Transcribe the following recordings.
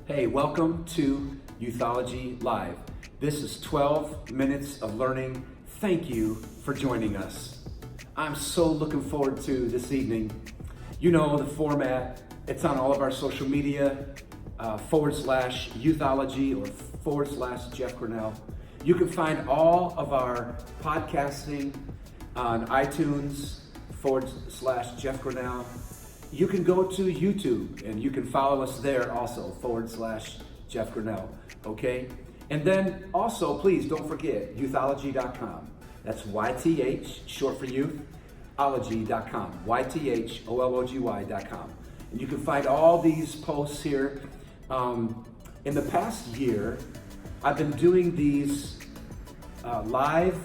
Hey, welcome to Youthology Live. This is 12 minutes of learning. Thank you for joining us. I'm so looking forward to this evening. You know the format. It's on all of our social media, /Youthology or /Jeff Grinnell. You can find all of our podcasting on iTunes, /Jeff Grinnell. You can go to YouTube and you can follow us there also, /Jeff Grinnell, okay? And then also, please don't forget, youthology.com. That's YTH, short for youth, ology.com, YTHOLOGY.com. And you can find all these posts here. In the past year, I've been doing these live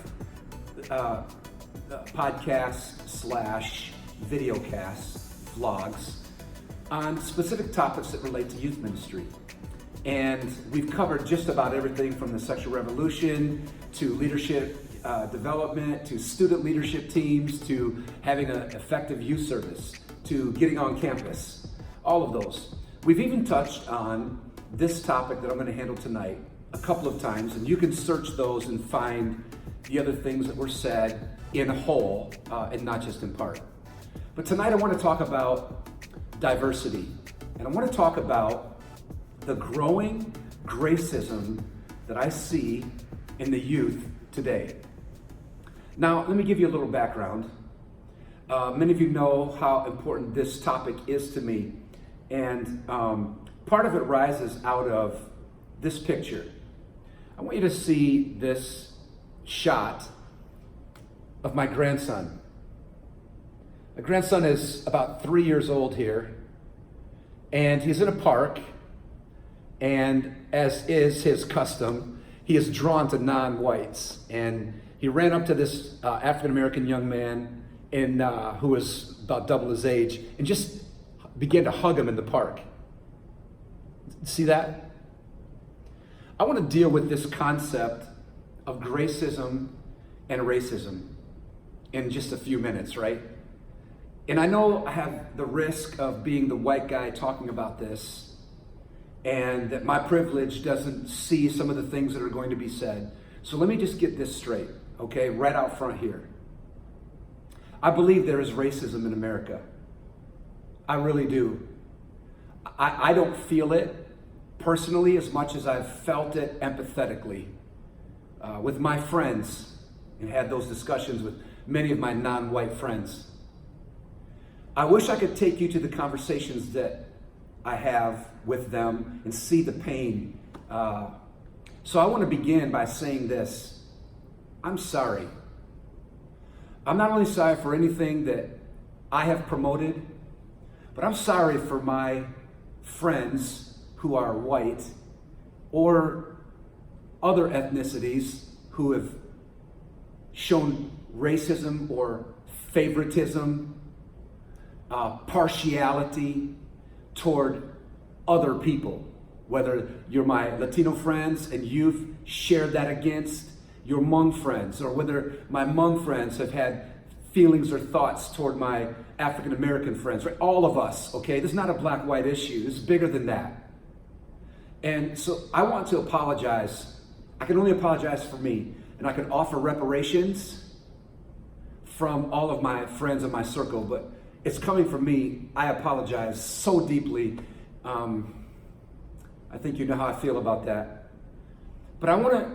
podcasts / videocasts, vlogs, on specific topics that relate to youth ministry. And we've covered just about everything from the sexual revolution to leadership development, to student leadership teams, to having an effective youth service, to getting on campus, all of those. We've even touched on this topic that I'm going to handle tonight a couple of times, and you can search those and find the other things that were said in whole and not just in part. But tonight I want to talk about diversity, and I want to talk about the growing gracism that I see in the youth today. Now, let me give you a little background. Many of you know how important this topic is to me, and part of it rises out of this picture. I want you to see this shot of my grandson. My grandson is about 3 years old here, and he's in a park, and as is his custom, he is drawn to non-whites, and he ran up to this African-American young man who was about double his age and just began to hug him in the park. See that? I want to deal with this concept of gracism and racism in just a few minutes, right? And I know I have the risk of being the white guy talking about this, and that my privilege doesn't see some of the things that are going to be said. So let me just get this straight, okay, right out front here. I believe there is racism in America. I really do. I don't feel it personally as much as I've felt it empathetically with my friends, and had those discussions with many of my non-white friends. I wish I could take you to the conversations that I have with them and see the pain. So I want to begin by saying this. I'm sorry. I'm not only sorry for anything that I have promoted, but I'm sorry for my friends who are white or other ethnicities who have shown racism or favoritism, partiality toward other people, whether you're my Latino friends and you've shared that against your Hmong friends, or whether my Hmong friends have had feelings or thoughts toward my African American friends, right? All of us, okay? This is not a black-white issue. This is bigger than that. And so I want to apologize. I can only apologize for me, and I can offer reparations from all of my friends in my circle, but it's coming from me. I apologize so deeply. I think you know how I feel about that. But I want to,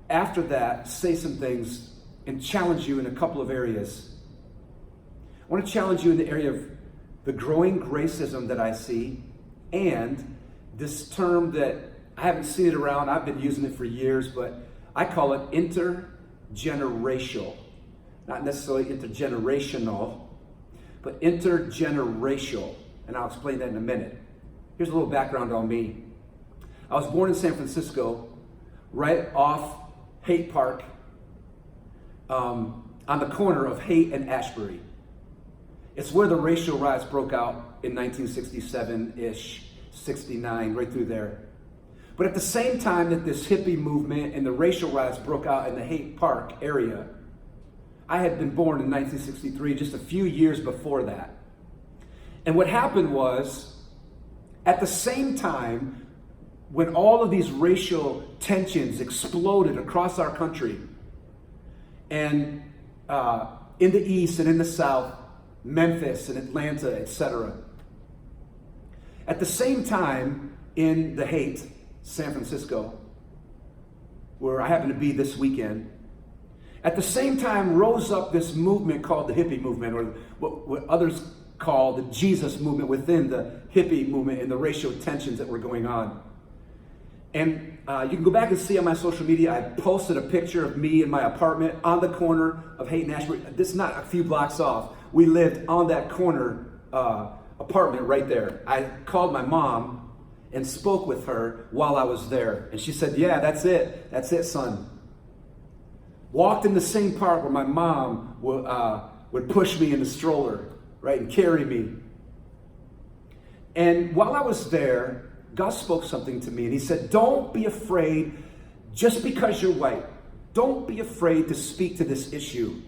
after that, say some things and challenge you in a couple of areas. I want to challenge you in the area of the growing gracism that I see, and this term that I haven't seen it around. I've been using it for years, but I call it intergenerational. Not necessarily intergenerational, but intergenerational, and I'll explain that in a minute. Here's a little background on me. I was born in San Francisco, right off Haight Park, on the corner of Haight and Ashbury. It's where the racial riots broke out in 1967-ish, 69, right through there. But at the same time that this hippie movement and the racial riots broke out in the Haight Park area, I had been born in 1963, just a few years before that. And what happened was, at the same time, when all of these racial tensions exploded across our country, and in the East and in the South, Memphis and Atlanta, etc. At the same time, in the Haight, San Francisco, where I happen to be this weekend, at the same time rose up this movement called the hippie movement, or what others call the Jesus movement within the hippie movement, and the racial tensions that were going on. And you can go back and see on my social media, I posted a picture of me in my apartment on the corner of Haight and Ashbury. This is not a few blocks off. We lived on that corner apartment right there. I called my mom and spoke with her while I was there. And she said, yeah, that's it. That's it, son. Walked in the same park where my mom would push me in the stroller, right, and carry me. And while I was there, God spoke something to me, and he said, don't be afraid just because you're white. Don't be afraid to speak to this issue.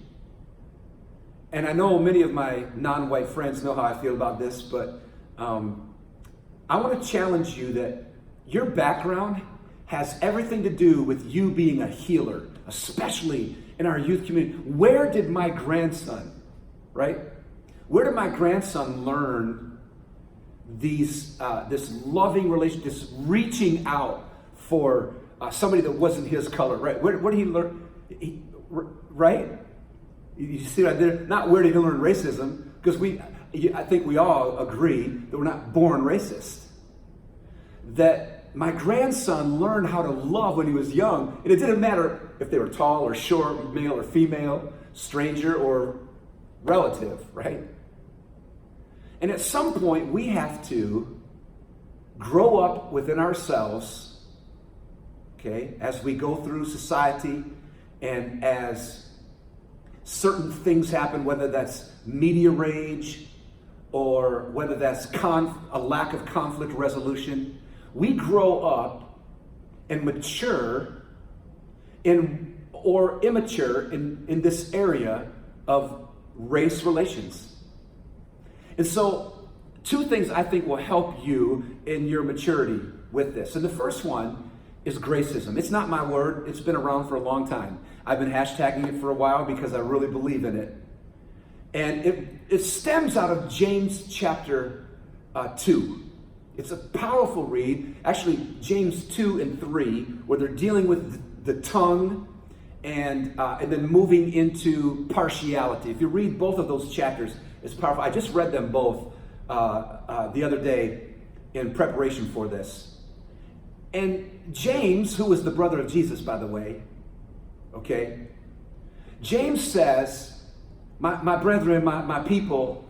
And I know many of my non-white friends know how I feel about this, but I want to challenge you that your background has everything to do with you being a healer, especially in our youth community. Where did my grandson, right? Where did my grandson learn this loving relationship, this reaching out for somebody that wasn't his color, right? Where did he learn, right? You see what I did? Not where did he learn racism, because I think we all agree that we're not born racist. That my grandson learned how to love when he was young, and it didn't matter if they were tall or short, male or female, stranger or relative, right? And at some point, we have to grow up within ourselves, okay, as we go through society and as certain things happen, whether that's media rage or whether that's a lack of conflict resolution. We grow up and mature or immature in this area of race relations. And so, two things I think will help you in your maturity with this. And the first one is gracism. It's not my word. It's been around for a long time. I've been hashtagging it for a while because I really believe in it. And it stems out of James chapter 2. It's a powerful read. Actually, James 2 and 3, where they're dealing with the tongue and then moving into partiality. If you read both of those chapters, it's powerful. I just read them both the other day in preparation for this. And James, who was the brother of Jesus, by the way, okay? James says, my brethren, my people,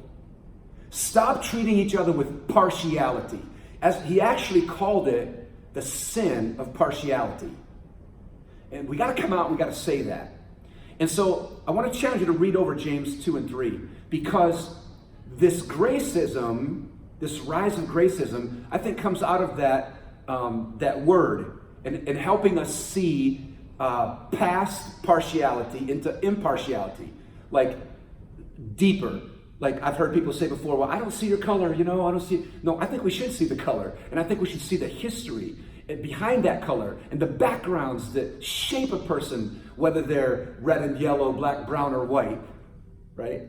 stop treating each other with partiality. As he actually called it, the sin of partiality. And we got to come out and we got to say that. And so I want to challenge you to read over James 2 and 3, because this gracism, this rise of gracism, I think comes out of that word and helping us see past partiality into impartiality, like deeper. Like I've heard people say before, well, I don't see your color, I don't see. No, I think we should see the color, and I think we should see the history behind that color and the backgrounds that shape a person, whether they're red and yellow, black, brown, or white, right?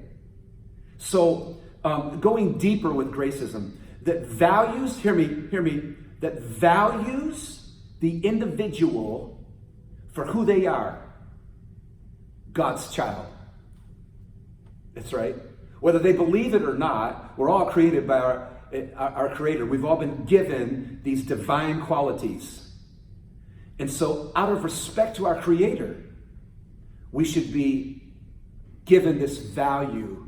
So going deeper with gracism, that values, hear me, that values the individual for who they are, God's child. That's right. Whether they believe it or not, we're all created by our Creator. We've all been given these divine qualities. And so out of respect to our Creator, we should be given this value,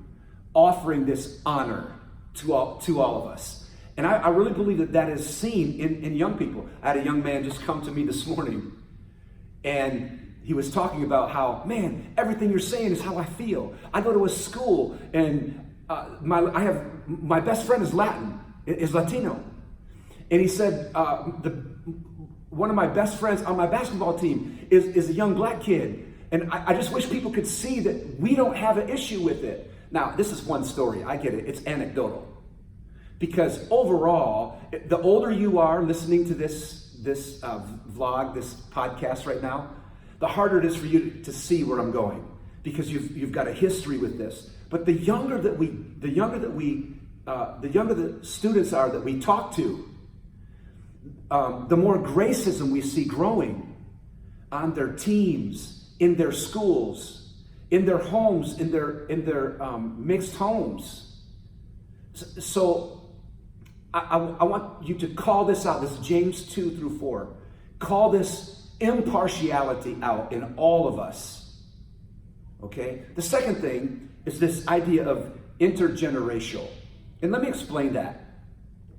offering this honor to all of us. And I really believe that is seen in young people. I had a young man just come to me this morning, and he was talking about how, man, everything you're saying is how I feel. I go to a school, and my best friend is Latino. And he said, one of my best friends on my basketball team is a young black kid. And I just wish people could see that we don't have an issue with it. Now, this is one story. I get it. It's anecdotal. Because overall, the older you are listening to this vlog, this podcast right now, the harder it is for you to see where I'm going, because you've got a history with this. But the younger the students are that we talk to, the more gracism we see growing on their teams, in their schools, in their homes, in their mixed homes. So I want you to call this out. This is James 2-4. Call this impartiality out in all of us. Okay? The second thing is this idea of intergenerational. And let me explain that.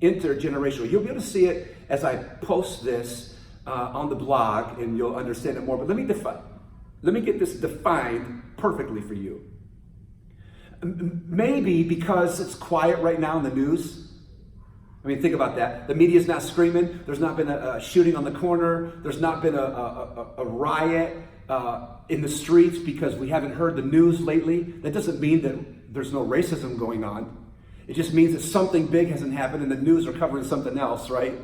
Intergenerational. You'll be able to see it as I post this on the blog, and you'll understand it more. But let me get this defined perfectly for you. Maybe because it's quiet right now in the news. I mean, think about that. The media's not screaming. There's not been a shooting on the corner. There's not been a riot in the streets because we haven't heard the news lately. That doesn't mean that there's no racism going on. It just means that something big hasn't happened and the news are covering something else, right?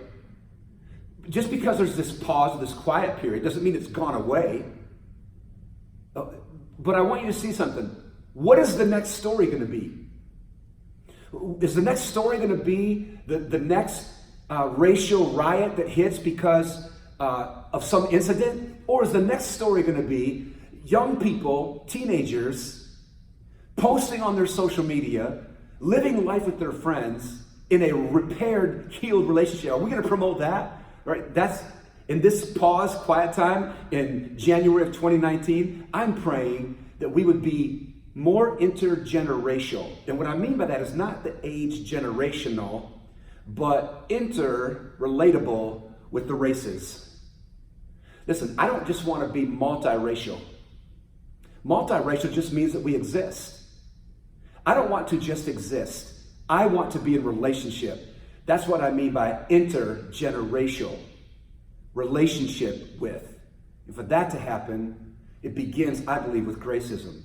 Just because there's this pause, this quiet period, doesn't mean it's gone away. But I want you to see something. What is the next story going to be? Is the next story going to be the next racial riot that hits because of some incident? Or is the next story going to be young people, teenagers, posting on their social media, living life with their friends in a repaired, healed relationship? Are we going to promote that? Right? That's in this pause, quiet time in January of 2019. I'm praying that we would be more intergenerational. And what I mean by that is not the age generational, but interrelatable with the races. Listen, I don't just want to be multiracial. Multiracial just means that we exist. I don't want to just exist. I want to be in relationship. That's what I mean by intergenerational. Relationship with. And for that to happen, it begins, I believe, with gracism.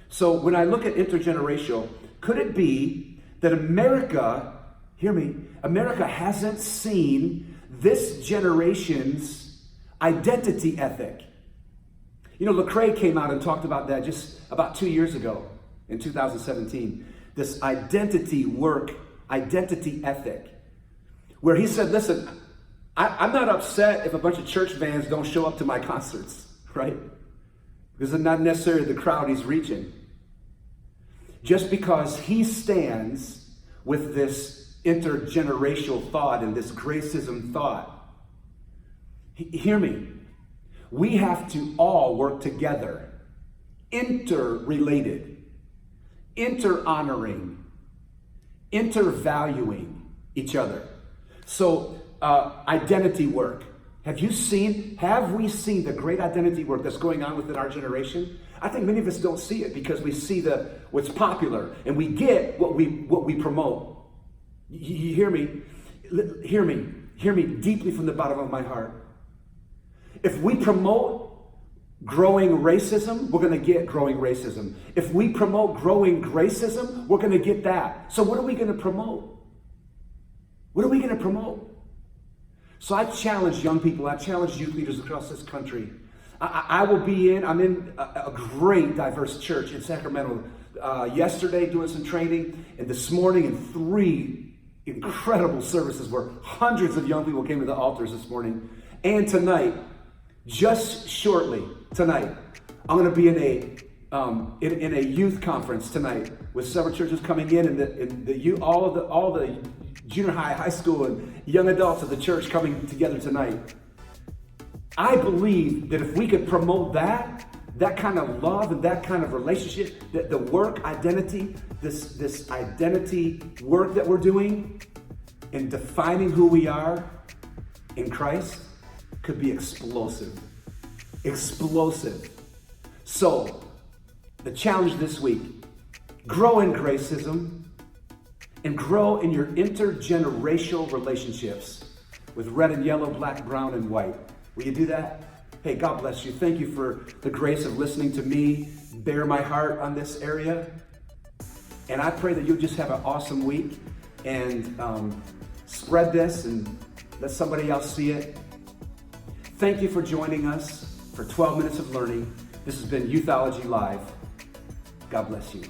So when I look at intergenerational, could it be that America, hear me, America hasn't seen this generation's identity ethic? You know, Lecrae came out and talked about that just about 2 years ago in 2017. This identity work, identity ethic, where he said, listen, I'm not upset if a bunch of church vans don't show up to my concerts, right? Because it's not necessarily the crowd he's reaching. Just because he stands with this intergenerational thought and this gracism thought. Hear me. We have to all work together, interrelated, inter-honoring, inter-valuing each other. So, identity work. Have we seen the great identity work that's going on within our generation? I think many of us don't see it because we see what's popular and we get what we promote. You hear me? Hear me deeply from the bottom of my heart. If we promote growing racism, we're going to get growing racism. If we promote growing gracism, we're going to get that. So what are we going to promote? What are we going to promote? So I challenge young people, I challenge youth leaders across this country. I'm in a great diverse church in Sacramento. Yesterday doing some training, and this morning in 3 incredible services where hundreds of young people came to the altars this morning. And tonight, just shortly tonight, I'm going to be in a youth conference tonight with several churches coming in, and the youth, all the junior high school, and young adults of the church coming together tonight. I believe that if we could promote that kind of love and that kind of relationship, that the work identity, this identity work that we're doing in defining who we are in Christ could be explosive. Explosive. So, the challenge this week, grow in gracism and grow in your intergenerational relationships with red and yellow, black, brown, and white. Will you do that? Hey, God bless you. Thank you for the grace of listening to me bear my heart on this area. And I pray that you'll just have an awesome week and spread this and let somebody else see it. Thank you for joining us for 12 Minutes of Learning. This has been Youthology Live. God bless you.